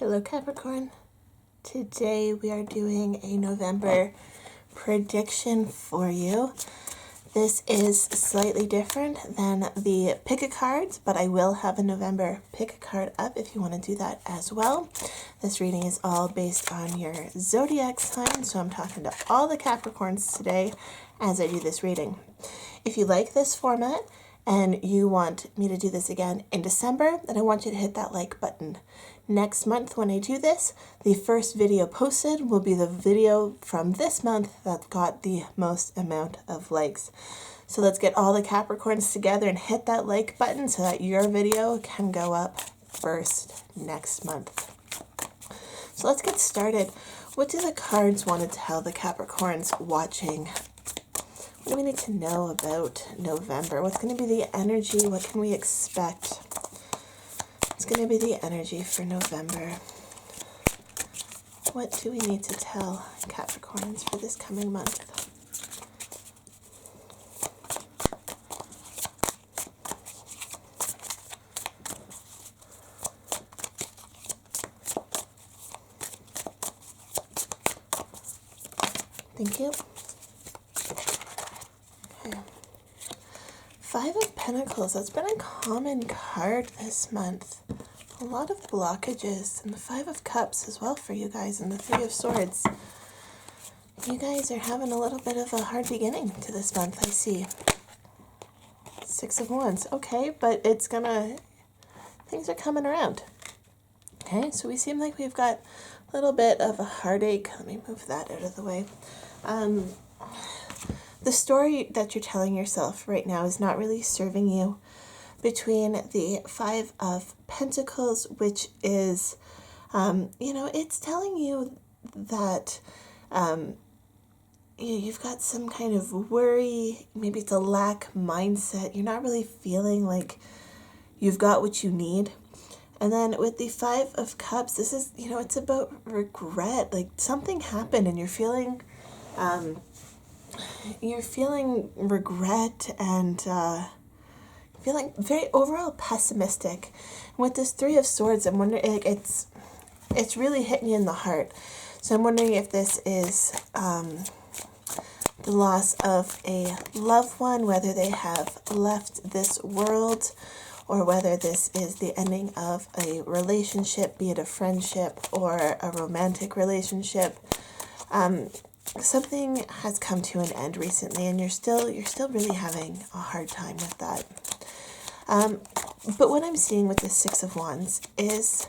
Hello Capricorn. Today we are doing a November prediction for you. This is slightly different than the pick a cards, but I will have a November pick a card up if you want to do that as well. This reading is all based on your zodiac sign, so I'm talking to all the Capricorns today as I do this reading. If you like this format and you want me to do this again in December, then I want you to hit that like button. Next month when I do this, the first video posted will be the video from this month that got the most amount of likes. So let's get all the Capricorns together and hit that like button so that your video can go up first next month. So let's get started. What do the cards want to tell the Capricorns watching? What do we need to know about November? What's going to be the energy? What can we expect? It's going to be the energy for November. What do we need to tell Capricorns for this coming month? Thank you. Okay. Five of Pentacles. That's been a common card this month. A lot of blockages, and the Five of Cups as well for you guys, and the Three of Swords. You guys are having a little bit of a hard beginning to this month, I see. Six of Wands. Okay, but it's gonna... things are coming around. Okay, so we seem like we've got a little bit of a heartache. Let me move that out of the way. The story that you're telling yourself right now is not really serving you. Between the Five of Pentacles, which is, it's telling you that you've got some kind of worry, maybe it's a lack mindset. You're not really feeling like you've got what you need. And then with the Five of Cups, this is, it's about regret. Like something happened and you're feeling regret and feeling very overall pessimistic. With this Three of Swords, I'm wondering, it's really hitting you in the heart. So I'm wondering if this is the loss of a loved one, whether they have left this world, or whether this is the ending of a relationship, be it a friendship or a romantic relationship. Something has come to an end recently, and you're still really having a hard time with that. But what I'm seeing with the Six of Wands is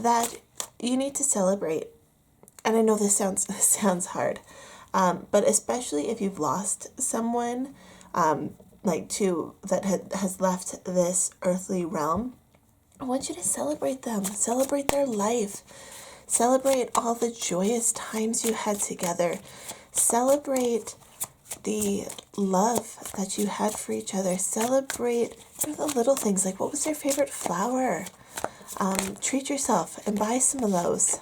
that you need to celebrate. And I know this sounds hard, but especially if you've lost someone that has left this earthly realm, I want you to celebrate them. Celebrate their life. Celebrate all the joyous times you had together. Celebrate the love that you had for each other. Celebrate the little things, like what was your favorite flower? Treat yourself and buy some of those.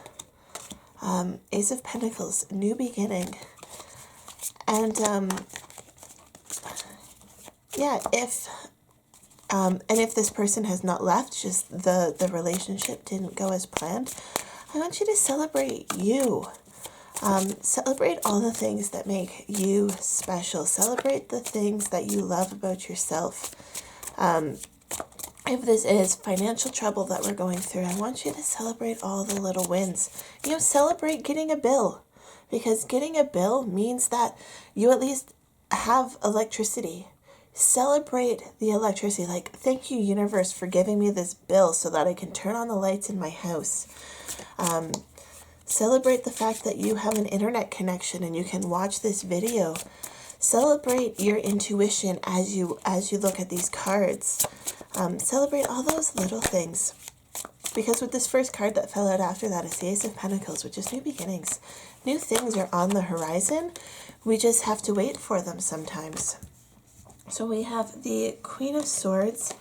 Ace of Pentacles, new beginning. And if this person has not left, just the relationship didn't go as planned, I want you to celebrate you. Celebrate all the things that make you special. Celebrate the things that you love about yourself. If this is financial trouble that we're going through, I want you to celebrate all the little wins. Celebrate getting a bill, because getting a bill means that you at least have electricity. Celebrate the electricity. Like, thank you, universe, for giving me this bill so that I can turn on the lights in my house. Celebrate the fact that you have an internet connection and you can watch this video. Celebrate your intuition as you look at these cards. Celebrate all those little things. Because with this first card that fell out after that is the Ace of Pentacles, which is new beginnings. New things are on the horizon. We just have to wait for them sometimes. So we have the Queen of Swords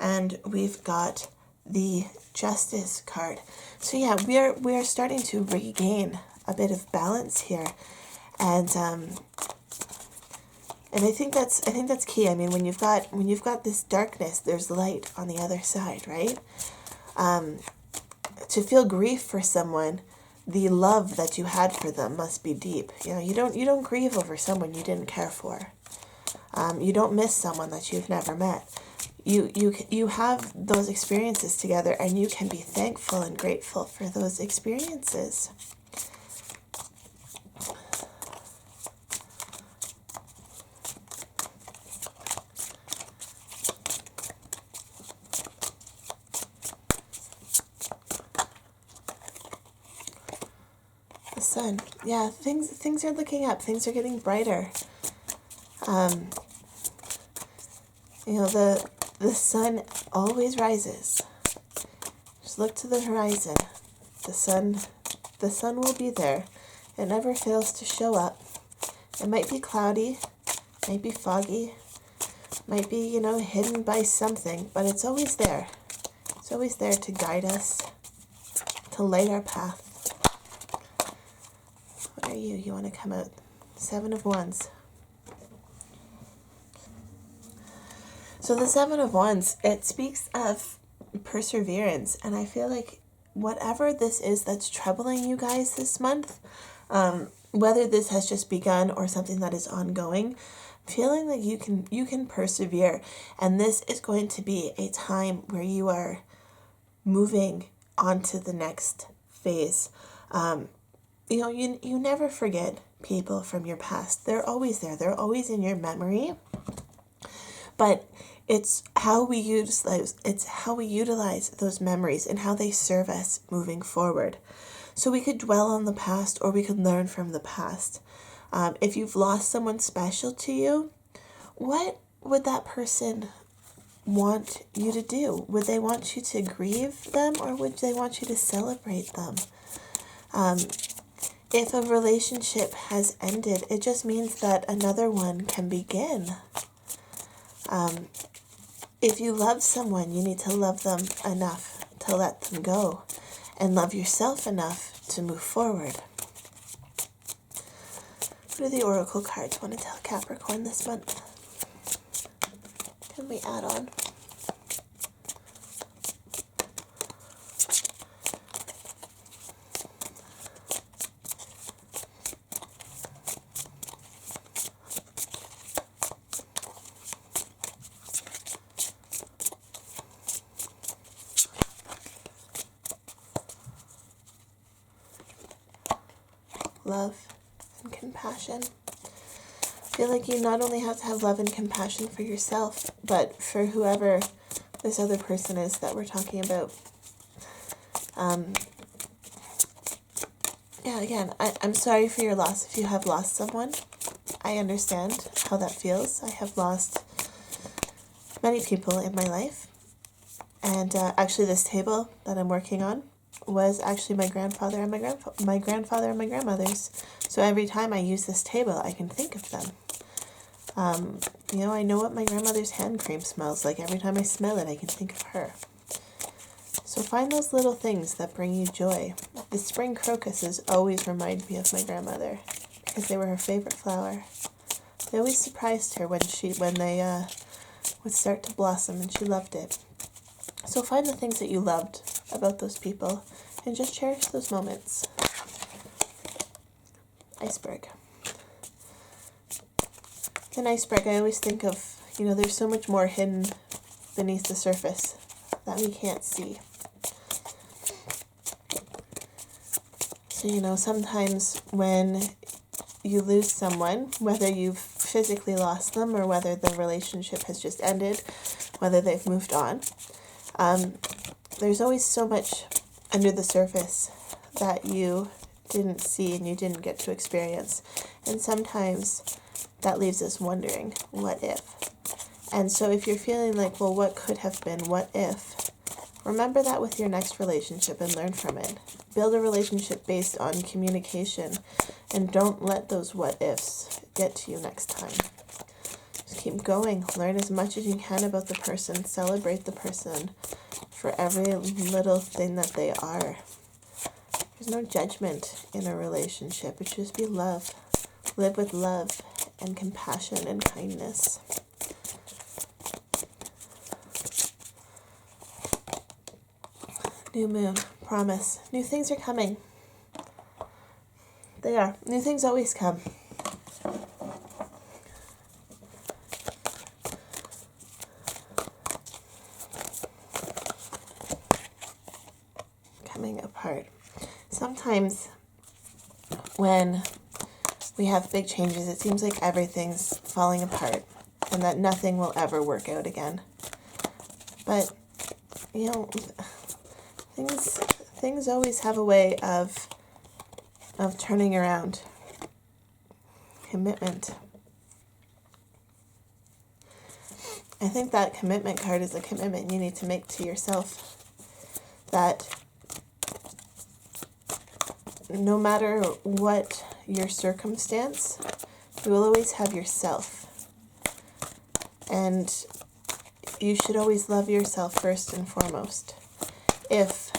and we've got the Justice card. So yeah, we are starting to regain a bit of balance here. And I think that's key. I mean, when you've got this darkness, there's light on the other side, right? to feel grief for someone, the love that you had for them must be deep. You know, you don't grieve over someone you didn't care for. You don't miss someone that you've never met. You have those experiences together, and you can be thankful and grateful for those experiences. The sun. Yeah, things are looking up. Things are getting brighter. You know, the sun always rises. Just look to the horizon. The sun will be there. It never fails to show up. It might be cloudy, might be foggy, might be, you know, hidden by something, but it's always there. It's always there to guide us, to light our path. What are you? You want to come out? 7 of Wands. So the 7 of Wands, it speaks of perseverance, and I feel like whatever this is that's troubling you guys this month, whether this has just begun or something that is ongoing, feeling that you can persevere, and this is going to be a time where you are moving on to the next phase. You know, you never forget people from your past. They're always there. They're always in your memory. But it's how we utilize those memories and how they serve us moving forward. So we could dwell on the past, or we could learn from the past. If you've lost someone special to you, what would that person want you to do? Would they want you to grieve them, or would they want you to celebrate them? If a relationship has ended, it just means that another one can begin. If you love someone, you need to love them enough to let them go, and love yourself enough to move forward. What do the Oracle cards want to tell Capricorn this month? Can we add on? Love and compassion. I feel like you not only have to have love and compassion for yourself, but for whoever this other person is that we're talking about. Yeah, again, I'm sorry for your loss if you have lost someone. I understand how that feels. I have lost many people in my life. And actually this table that I'm working on was actually my grandfather and my grandfather and my grandmother's. So every time I use this table, I can think of them. You know, I know what my grandmother's hand cream smells like. Every time I smell it, I can think of her. So find those little things that bring you joy. The spring crocuses always remind me of my grandmother because they were her favorite flower. They always surprised her when they would start to blossom, and she loved it. So find the things that you loved about those people and just cherish those moments. Iceberg. An iceberg, I always think of, you know, there's so much more hidden beneath the surface that we can't see. So, you know, sometimes when you lose someone, whether you've physically lost them or whether the relationship has just ended, whether they've moved on, there's always so much under the surface that you didn't see and you didn't get to experience. And sometimes that leaves us wondering, what if? And so if you're feeling like, well, what could have been, what if? Remember that with your next relationship and learn from it. Build a relationship based on communication, and don't let those what ifs get to you next time. Just keep going. Learn as much as you can about the person. Celebrate the person for every little thing that they are. There's no judgment in a relationship. It should just be love. Live with love and compassion and kindness. New moon. Promise. New things are coming. They are. New things always come. Coming apart. Sometimes when we have big changes, it seems like everything's falling apart and that nothing will ever work out again. But, you know, things always have a way of turning around. Commitment. I think that commitment card is a commitment you need to make to yourself. That no matter what your circumstance, you will always have yourself. And you should always love yourself first and foremost. If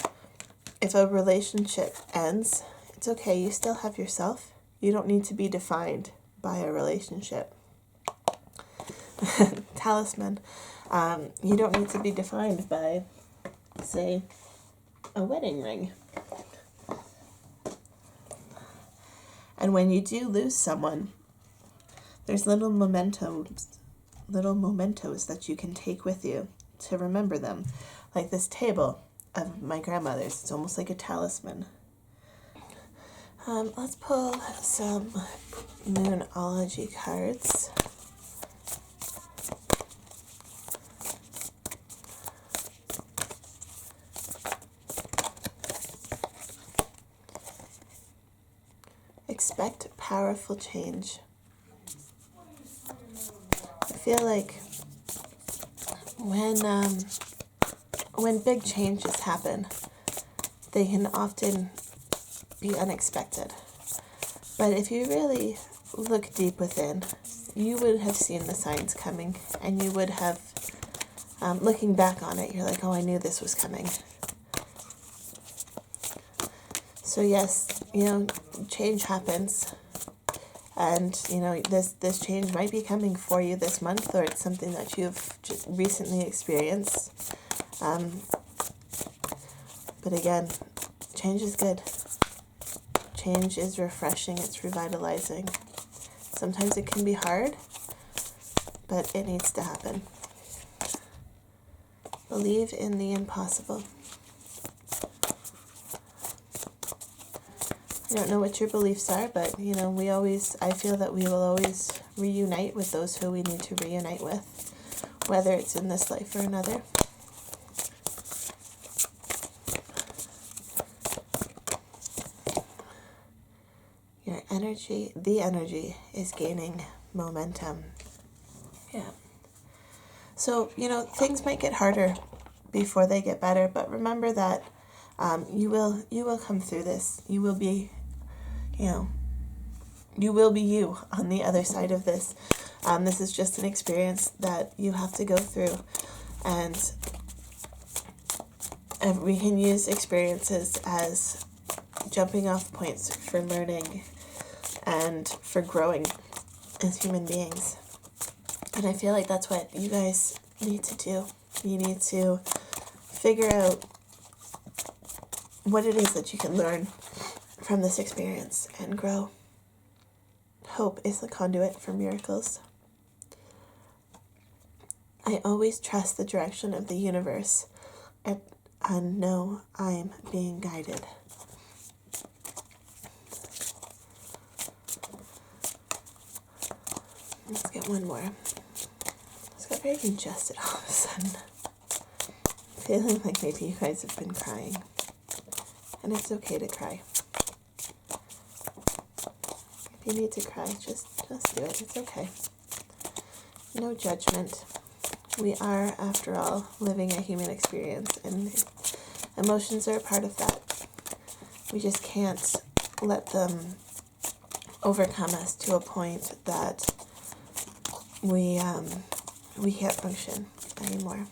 a relationship ends, it's okay. You still have yourself. You don't need to be defined by a relationship. Talisman. You don't need to be defined by, say, a wedding ring. And when you do lose someone, there's little mementos that you can take with you to remember them. Like this table of my grandmother's. It's almost like a talisman. Let's pull some numerology cards. Expect powerful change. I feel like when big changes happen, they can often be unexpected. But if you really look deep within, you would have seen the signs coming, and you would have, looking back on it, you're like, oh, I knew this was coming. So yes, change happens, and this change might be coming for you this month, or it's something that you've just recently experienced. But again, change is good. Change is refreshing. It's revitalizing. Sometimes it can be hard, but it needs to happen. Believe in the impossible. I don't know what your beliefs are, but I feel that we will always reunite with those who we need to reunite with, whether it's in this life or another. Your energy, the energy is gaining momentum. Yeah. So, things might get harder before they get better, but remember that you will come through this. You will be you on the other side of this. This is just an experience that you have to go through, and we can use experiences as jumping off points for learning and for growing as human beings. And I feel like that's what you guys need to do. You need to figure out what it is that you can learn from this experience and grow. Hope is the conduit for miracles. I always trust the direction of the universe and know I'm being guided. Let's get one more. It's got very congested all of a sudden. Feeling like maybe you guys have been crying. And it's okay to cry. If you need to cry, just do it. It's okay. No judgment. We are, after all, living a human experience, and emotions are a part of that. We just can't let them overcome us to a point that we can't function anymore.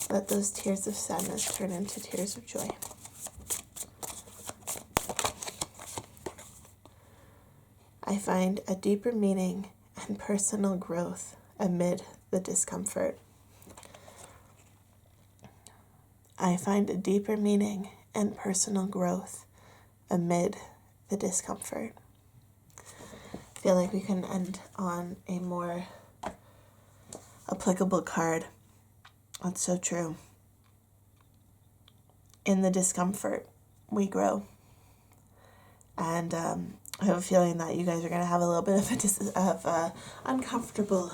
Let those tears of sadness turn into tears of joy. I find a deeper meaning and and personal growth amid the discomfort. I find a deeper meaning and personal growth amid the discomfort. I feel like we can end on a more applicable card. That's so true. In the discomfort, we grow. And I have a feeling that you guys are going to have a little bit of a uncomfortable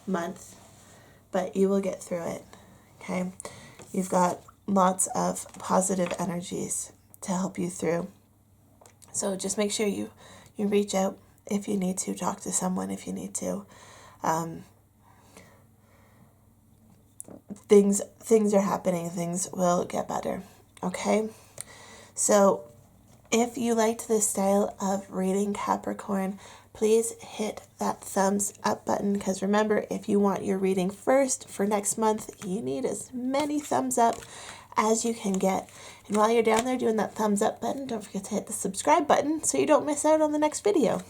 month, but you will get through it, okay? You've got lots of positive energies to help you through. So just make sure you reach out if you need to, talk to someone if you need to. Things are happening, things will get better, okay? So if you liked this style of reading, Capricorn, please hit that thumbs up button, because remember, if you want your reading first for next month, you need as many thumbs up as you can get. And while you're down there doing that thumbs up button, don't forget to hit the subscribe button so you don't miss out on the next video.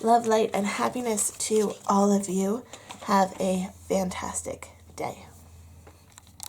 Love, light, and happiness to all of you. Have a fantastic day.